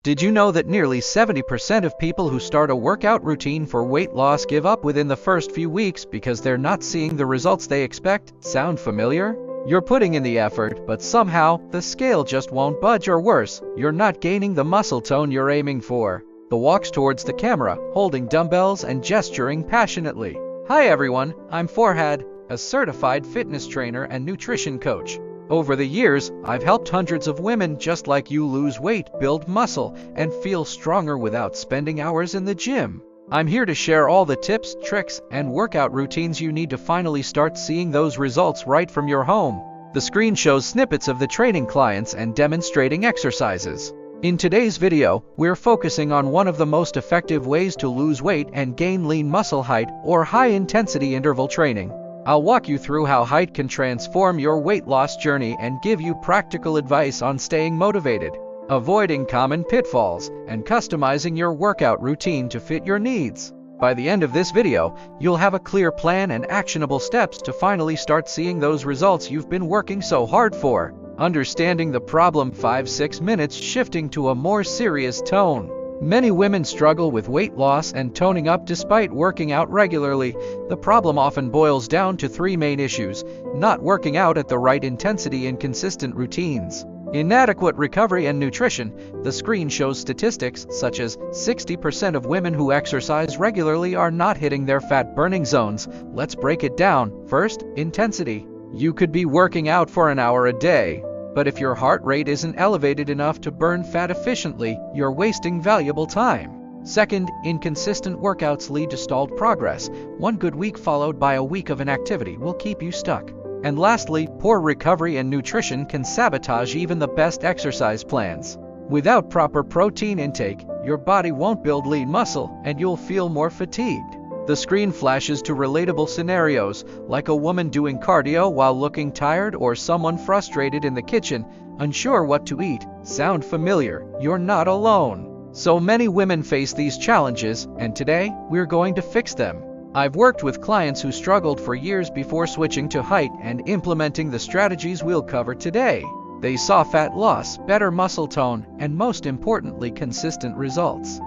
Did you know that nearly 70% of people who start a workout routine for weight loss give up within the first few weeks because they're not seeing the results they expect? Sound familiar? You're putting in the effort, but somehow, the scale just won't budge, or worse, you're not gaining the muscle tone you're aiming for. The walks towards the camera, holding dumbbells and gesturing passionately. Hi everyone, I'm Farhad, a certified fitness trainer and nutrition coach. Over the years, I've helped hundreds of women just like you lose weight, build muscle, and feel stronger without spending hours in the gym. I'm here to share all the tips, tricks, and workout routines you need to finally start seeing those results right from your home. The screen shows snippets of the training clients and demonstrating exercises. In today's video, we're focusing on one of the most effective ways to lose weight and gain lean muscle: HIIT, or high-intensity interval training. I'll walk you through how HIIT can transform your weight loss journey and give you practical advice on staying motivated, avoiding common pitfalls, and customizing your workout routine to fit your needs. By the end of this video, you'll have a clear plan and actionable steps to finally start seeing those results you've been working so hard for. Understanding the problem: 5-6 minutes. Shifting to a more serious tone. Many women struggle with weight loss and toning up despite working out regularly. The problem often boils down to three main issues: not working out at the right intensity, inconsistent routines, inadequate recovery, and nutrition. The screen shows statistics such as 60% of women who exercise regularly are not hitting their fat-burning zones. Let's break it down. First, intensity. You could be working out for an hour a day, but if your heart rate isn't elevated enough to burn fat efficiently, you're wasting valuable time. Second, inconsistent workouts lead to stalled progress. One good week followed by a week of inactivity will keep you stuck. And lastly, poor recovery and nutrition can sabotage even the best exercise plans. Without proper protein intake, your body won't build lean muscle, and you'll feel more fatigued. The screen flashes to relatable scenarios, like a woman doing cardio while looking tired, or someone frustrated in the kitchen, unsure what to eat. Sound familiar? You're not alone. So many women face these challenges, and today, we're going to fix them. I've worked with clients who struggled for years before switching to HIIT and implementing the strategies we'll cover today. They saw fat loss, better muscle tone, and most importantly, consistent results.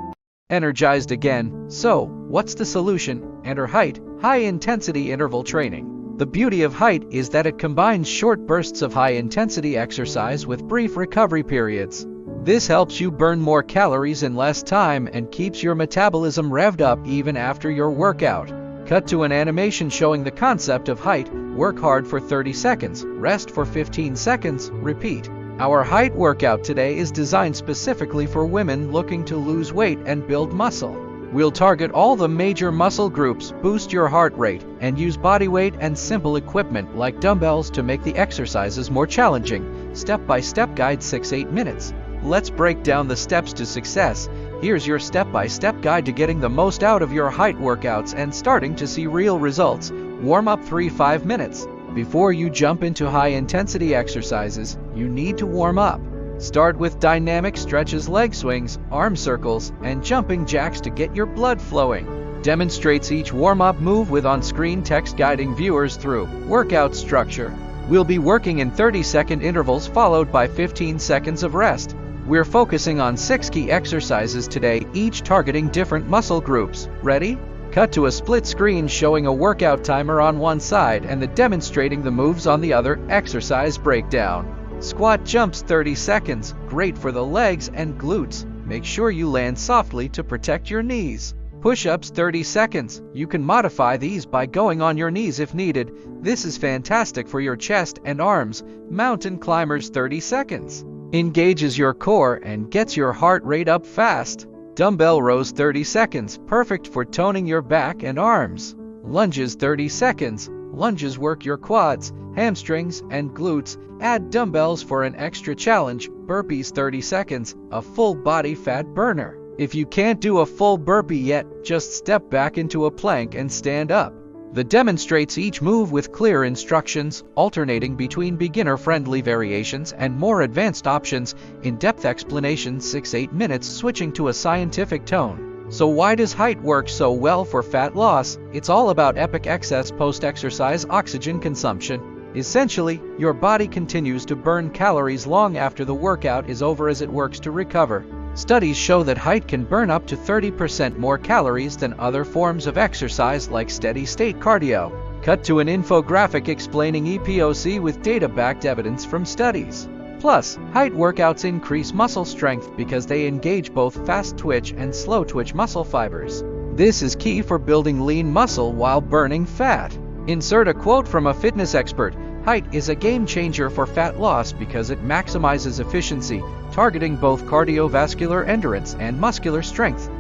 Energized again. So, what's the solution? Enter HIIT, high-intensity interval training. The beauty of HIIT is that it combines short bursts of high-intensity exercise with brief recovery periods. This helps you burn more calories in less time and keeps your metabolism revved up even after your workout. Cut to an animation showing the concept of HIIT. Work hard for 30 seconds, rest for 15 seconds, repeat. Our HIIT workout today is designed specifically for women looking to lose weight and build muscle. We'll target all the major muscle groups, boost your heart rate, and use body weight and simple equipment like dumbbells to make the exercises more challenging. Step-by-step guide, 6-8 minutes. Let's break down the steps to success. Here's your step-by-step guide to getting the most out of your HIIT workouts and starting to see real results. Warm up 3-5 minutes. Before you jump into high-intensity exercises, you need to warm up. Start with dynamic stretches, leg swings, arm circles, and jumping jacks to get your blood flowing. Demonstrates each warm-up move with on-screen text guiding viewers through. Workout structure. We'll be working in 30-second intervals followed by 15 seconds of rest. We're focusing on 6 key exercises today, each targeting different muscle groups. Ready? Cut to a split screen showing a workout timer on one side and demonstrating the moves on the other. Exercise breakdown. Squat jumps, 30 seconds, great for the legs and glutes. Make sure you land softly to protect your knees. Push-ups, 30 seconds. You can modify these by going on your knees if needed. This is fantastic for your chest and arms. Mountain climbers, 30 seconds. Engages your core and gets your heart rate up fast. Dumbbell rows, 30 seconds, perfect for toning your back and arms. Lunges, 30 seconds. Lunges work your quads, hamstrings, and glutes. Add dumbbells for an extra challenge. Burpees, 30 seconds, a full body fat burner. If you can't do a full burpee yet, just step back into a plank and stand up. The demonstrates each move with clear instructions, alternating between beginner-friendly variations and more advanced options. In-depth explanations, 6-8 minutes, switching to a scientific tone. So why does HIIT work so well for fat loss? It's all about epic excess post-exercise oxygen consumption. Essentially, your body continues to burn calories long after the workout is over as it works to recover. Studies show that HIIT can burn up to 30% more calories than other forms of exercise like steady-state cardio. Cut to an infographic explaining EPOC with data-backed evidence from studies. Plus, HIIT workouts increase muscle strength because they engage both fast-twitch and slow-twitch muscle fibers. This is key for building lean muscle while burning fat. Insert a quote from a fitness expert: HIIT is a game changer for fat loss because it maximizes efficiency, targeting both cardiovascular endurance and muscular strength.